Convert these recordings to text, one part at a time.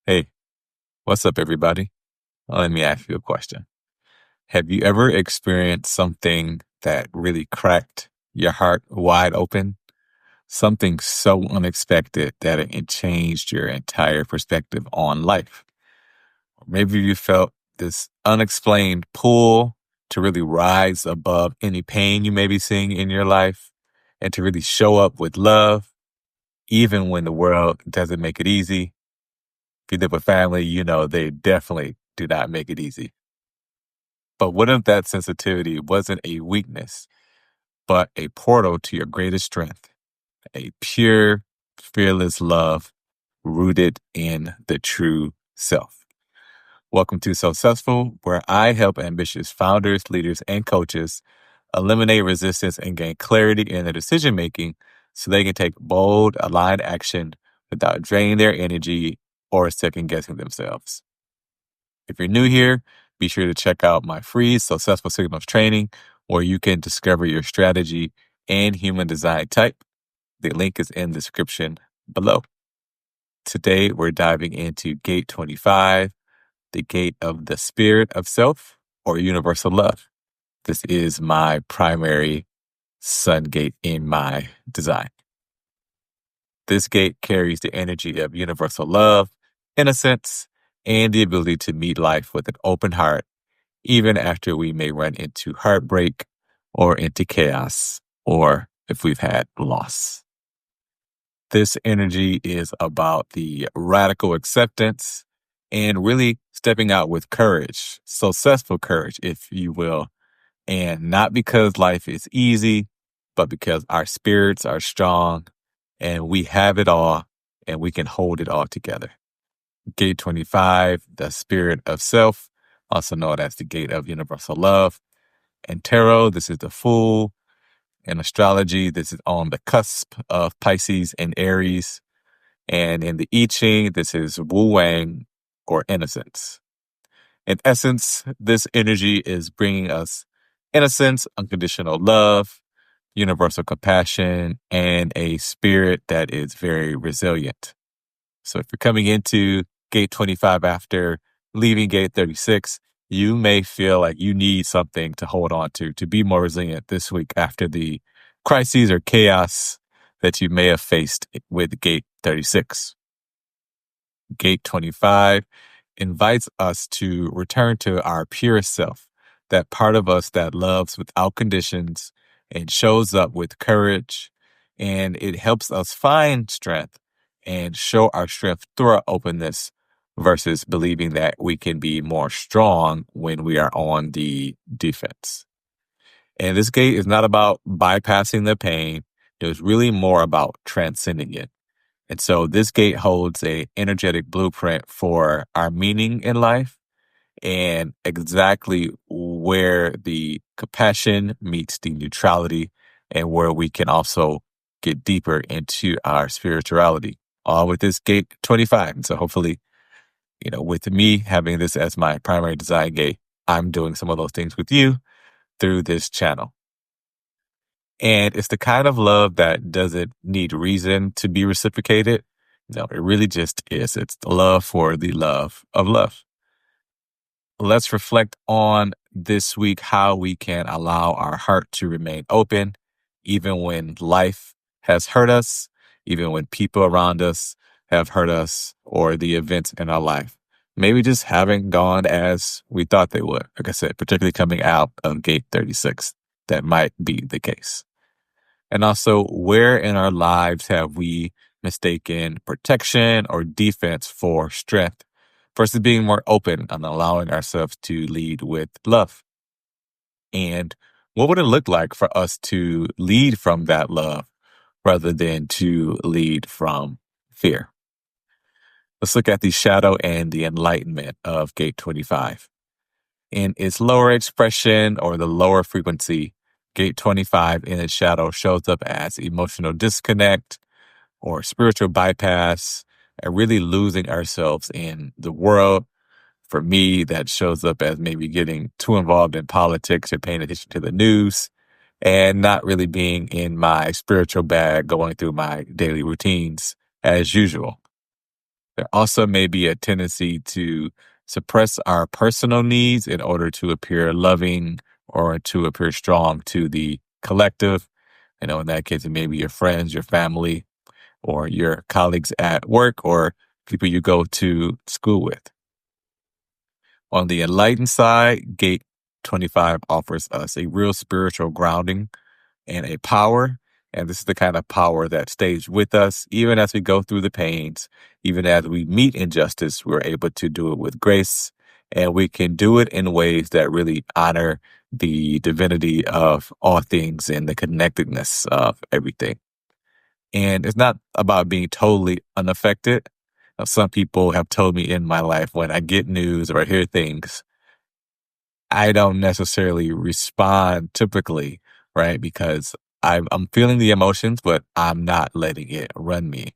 Hey, what's up, everybody? Let me ask you a question. Have you ever experienced something that really cracked your heart wide open? Something so unexpected that it changed your entire perspective on life? Or maybe you felt this unexplained pull to really rise above any pain you may be seeing in your life and to really show up with love, even when the world doesn't make it easy. If you live with family, you know they definitely do not make it easy. But what if that sensitivity wasn't a weakness, but a portal to your greatest strength? A pure, fearless love rooted in the true self. Welcome to Successful, where I help ambitious founders, leaders, and coaches eliminate resistance and gain clarity in their decision making so they can take bold, aligned action without draining their energy or second guessing themselves. If you're new here, be sure to check out my free Successful Signals training where you can discover your strategy and human design type. The link is in the description below. Today, we're diving into Gate 25, the gate of the spirit of self or universal love. This is my primary sun gate in my design. This gate carries the energy of universal love, innocence, and the ability to meet life with an open heart even after we may run into heartbreak or into chaos, or if we've had loss. This energy is about the radical acceptance and really stepping out with courage, successful courage, if you will, and not because life is easy, but because our spirits are strong and we have it all and we can hold it all together. Gate 25, the spirit of self, also known as the gate of universal love. In tarot, this is the Fool. In astrology, this is on the cusp of Pisces and Aries. And in the I Ching, this is Wu Wang or innocence. In essence, this energy is bringing us innocence, unconditional love, universal compassion, and a spirit that is very resilient. So if you're coming into gate 25 after leaving gate 36, you may feel like you need something to hold on to be more resilient this week after the crises or chaos that you may have faced with gate 36. Gate 25 invites us to return to our purest self, that part of us that loves without conditions and shows up with courage, and it helps us find strength and show our strength through our openness versus believing that we can be more strong when we are on the defense. And this gate is not about bypassing the pain. It was really more about transcending it. And so this gate holds a energetic blueprint for our meaning in life and exactly where the compassion meets the neutrality and where we can also get deeper into our spirituality, all with this gate 25. And so hopefully, with me having this as my primary design gate, I'm doing some of those things with you through this channel. And it's the kind of love that doesn't need reason to be reciprocated. No, it really just is. It's the love for the love of love. Let's reflect on this week how we can allow our heart to remain open, even when life has hurt us, even when people around us have hurt us, or the events in our life maybe just haven't gone as we thought they would. Like I said, particularly coming out of gate 36, that might be the case. And also, where in our lives have we mistaken protection or defense for strength versus being more open and allowing ourselves to lead with love? And what would it look like for us to lead from that love rather than to lead from fear? Let's look at the shadow and the enlightenment of gate 25. In its lower expression or the lower frequency, gate 25 in its shadow shows up as emotional disconnect or spiritual bypass and really losing ourselves in the world. For me, that shows up as maybe getting too involved in politics or paying attention to the news and not really being in my spiritual bag going through my daily routines as usual. There also may be a tendency to suppress our personal needs in order to appear loving or to appear strong to the collective. In that case, it may be your friends, your family, or your colleagues at work, or people you go to school with. On the enlightened side, Gate 25 offers us a real spiritual grounding and a power. And this is the kind of power that stays with us even as we go through the pains, even as we meet injustice, we're able to do it with grace. And we can do it in ways that really honor the divinity of all things and the connectedness of everything. And it's not about being totally unaffected. Some people have told me in my life when I get news or I hear things, I don't necessarily respond typically, right? Because I'm feeling the emotions, but I'm not letting it run me.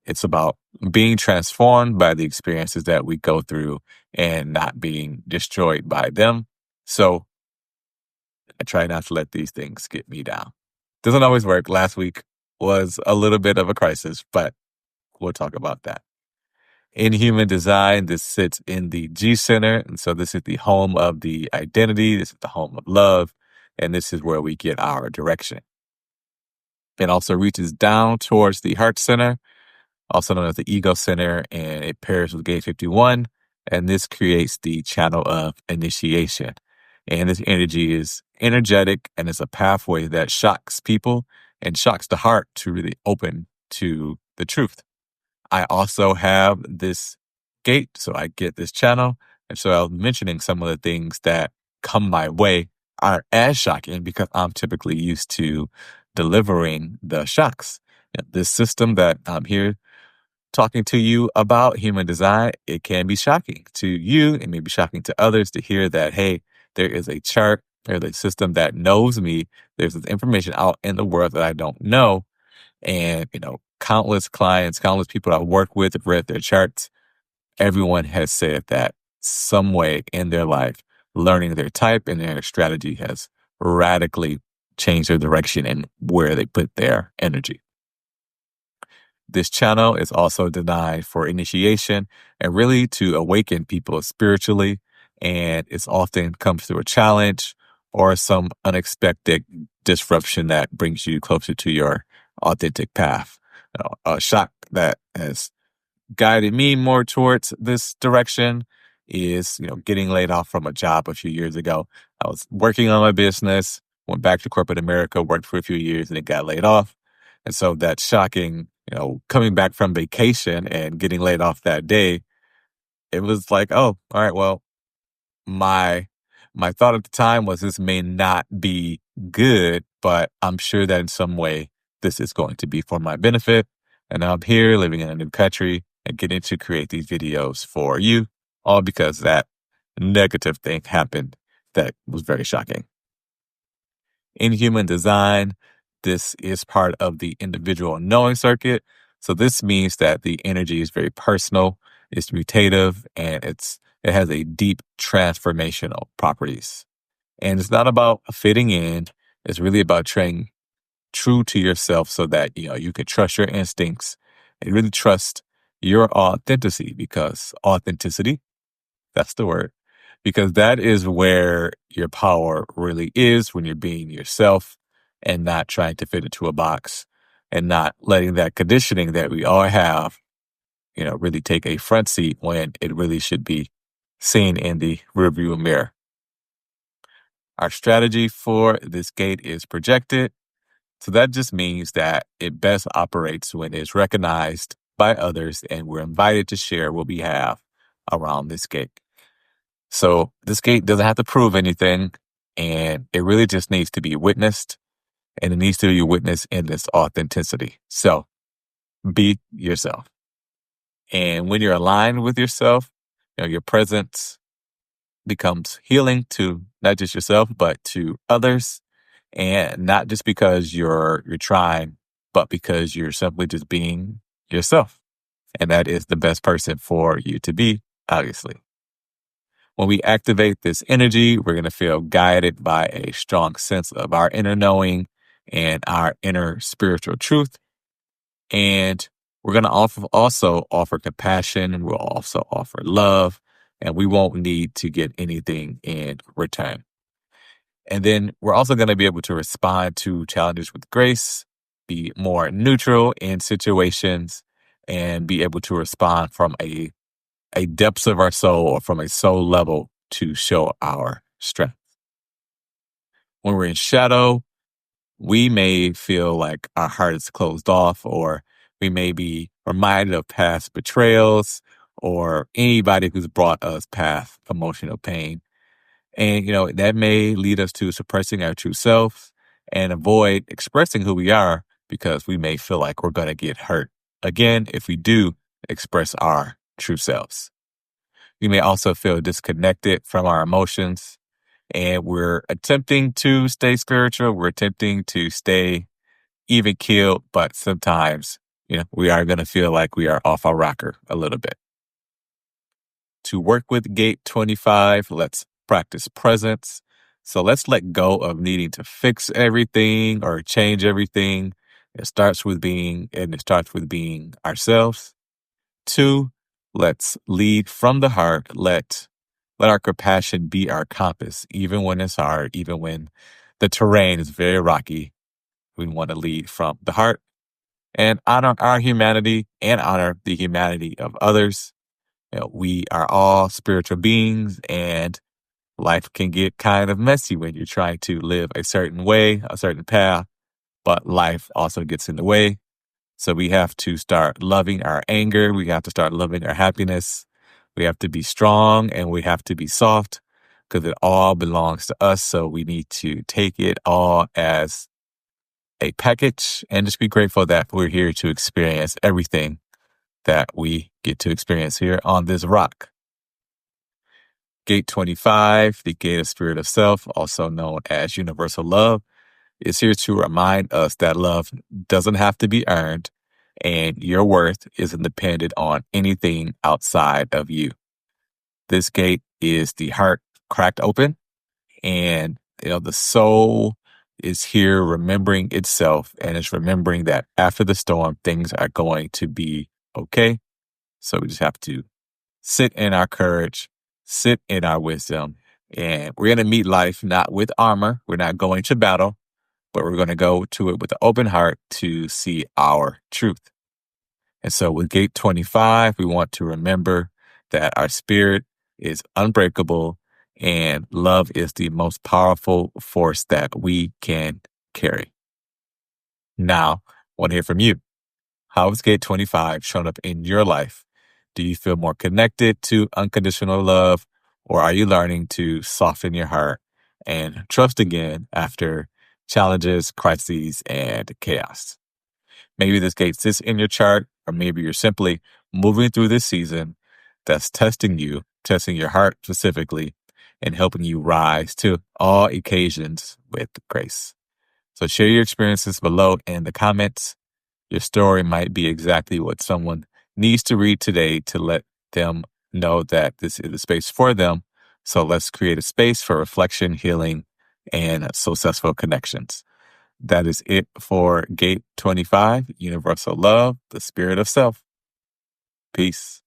It's about being transformed by the experiences that we go through and not being destroyed by them. So I try not to let these things get me down. Doesn't always work. Last week was a little bit of a crisis, but we'll talk about that. In human design, this sits in the G center. And so this is the home of the identity. This is the home of love. And this is where we get our direction. It also reaches down towards the heart center, also known as the ego center, and it pairs with gate 51. And this creates the channel of initiation. And this energy is energetic and it's a pathway that shocks people and shocks the heart to really open to the truth. I also have this gate, so I get this channel. And so I was mentioning some of the things that come my way aren't as shocking because I'm typically used to delivering the shocks. This system that I'm here talking to you about, human design, it can be shocking to you. It may be shocking to others to hear that, hey, there is a chart, there's a system that knows me. There's this information out in the world that I don't know. And, countless clients, countless people I work with have read their charts. Everyone has said that some way in their life, learning their type and their strategy has radically changed their direction and where they put their energy. This channel is also designed for initiation and really to awaken people spiritually. And it's often comes through a challenge or some unexpected disruption that brings you closer to your authentic path. A shock that has guided me more towards this direction is, getting laid off from a job a few years ago. I was working on my business, went back to corporate America, worked for a few years, and it got laid off. And so that shocking, coming back from vacation and getting laid off that day, it was like, oh, all right, well, my my thought at the time was this may not be good, but I'm sure that in some way this is going to be for my benefit. And now I'm here living in a new country and getting to create these videos for you, all because that negative thing happened that was very shocking. In human design, this is part of the individual knowing circuit. So this means that the energy is very personal, it's mutative, and it has a deep transformational properties. And it's not about fitting in. It's really about staying true to yourself so that, you can trust your instincts and really trust your authenticity because authenticity, that's the word, because that is where your power really is when you're being yourself and not trying to fit into a box and not letting that conditioning that we all have, really take a front seat when it really should be seen in the rearview mirror. Our strategy for this gate is projected. So that just means that it best operates when it's recognized by others and we're invited to share what we have around this gate. So this gate doesn't have to prove anything, and it really just needs to be witnessed, and it needs to be witnessed in this authenticity. So be yourself. And when you're aligned with yourself, your presence becomes healing to not just yourself, but to others. And not just because you're trying, but because you're simply just being yourself. And that is the best person for you to be, obviously. When we activate this energy, we're going to feel guided by a strong sense of our inner knowing and our inner spiritual truth. And We're going to also offer compassion, and we'll also offer love, and we won't need to get anything in return. And then we're also going to be able to respond to challenges with grace, be more neutral in situations, and be able to respond from a depths of our soul or from a soul level to show our strength. When we're in shadow, we may feel like our heart is closed off, or we may be reminded of past betrayals or anybody who's brought us past emotional pain. And, that may lead us to suppressing our true self and avoid expressing who we are because we may feel like we're going to get hurt again if we do express our true selves. We may also feel disconnected from our emotions, and we're attempting to stay spiritual. We're attempting to stay even keeled, but sometimes, we are going to feel like we are off our rocker a little bit. To work with gate 25, let's practice presence. So let's let go of needing to fix everything or change everything. It starts with being ourselves. 2, let's lead from the heart. Let our compassion be our compass, even when it's hard, even when the terrain is very rocky. We want to lead from the heart and honor our humanity and honor the humanity of others. We are all spiritual beings, and life can get kind of messy when you're trying to live a certain way, a certain path, but life also gets in the way. So we have to start loving our anger. We have to start loving our happiness. We have to be strong and we have to be soft because it all belongs to us. So we need to take it all as a package and just be grateful that we're here to experience everything that we get to experience here on this rock. Gate 25, the gate of spirit of self, also known as universal love, is here to remind us that love doesn't have to be earned and your worth isn't dependent on anything outside of you. This gate is the heart cracked open, and the soul is here remembering itself, and it's remembering that after the storm, things are going to be okay. So we just have to sit in our courage, sit in our wisdom, and we're going to meet life not with armor. We're not going to battle, but we're going to go to it with an open heart to see our truth. And so with gate 25, we want to remember that our spirit is unbreakable and love is the most powerful force that we can carry. Now, I want to hear from you. How has gate 25 shown up in your life? Do you feel more connected to unconditional love, or are you learning to soften your heart and trust again after challenges, crises, and chaos? Maybe this gate sits in your chart, or maybe you're simply moving through this season that's testing you, testing your heart specifically, and helping you rise to all occasions with grace. So share your experiences below in the comments. Your story might be exactly what someone needs to read today to let them know that this is a space for them. So let's create a space for reflection, healing, and successful connections. That is it for Gate 25, Universal Love, the Spirit of Self. Peace.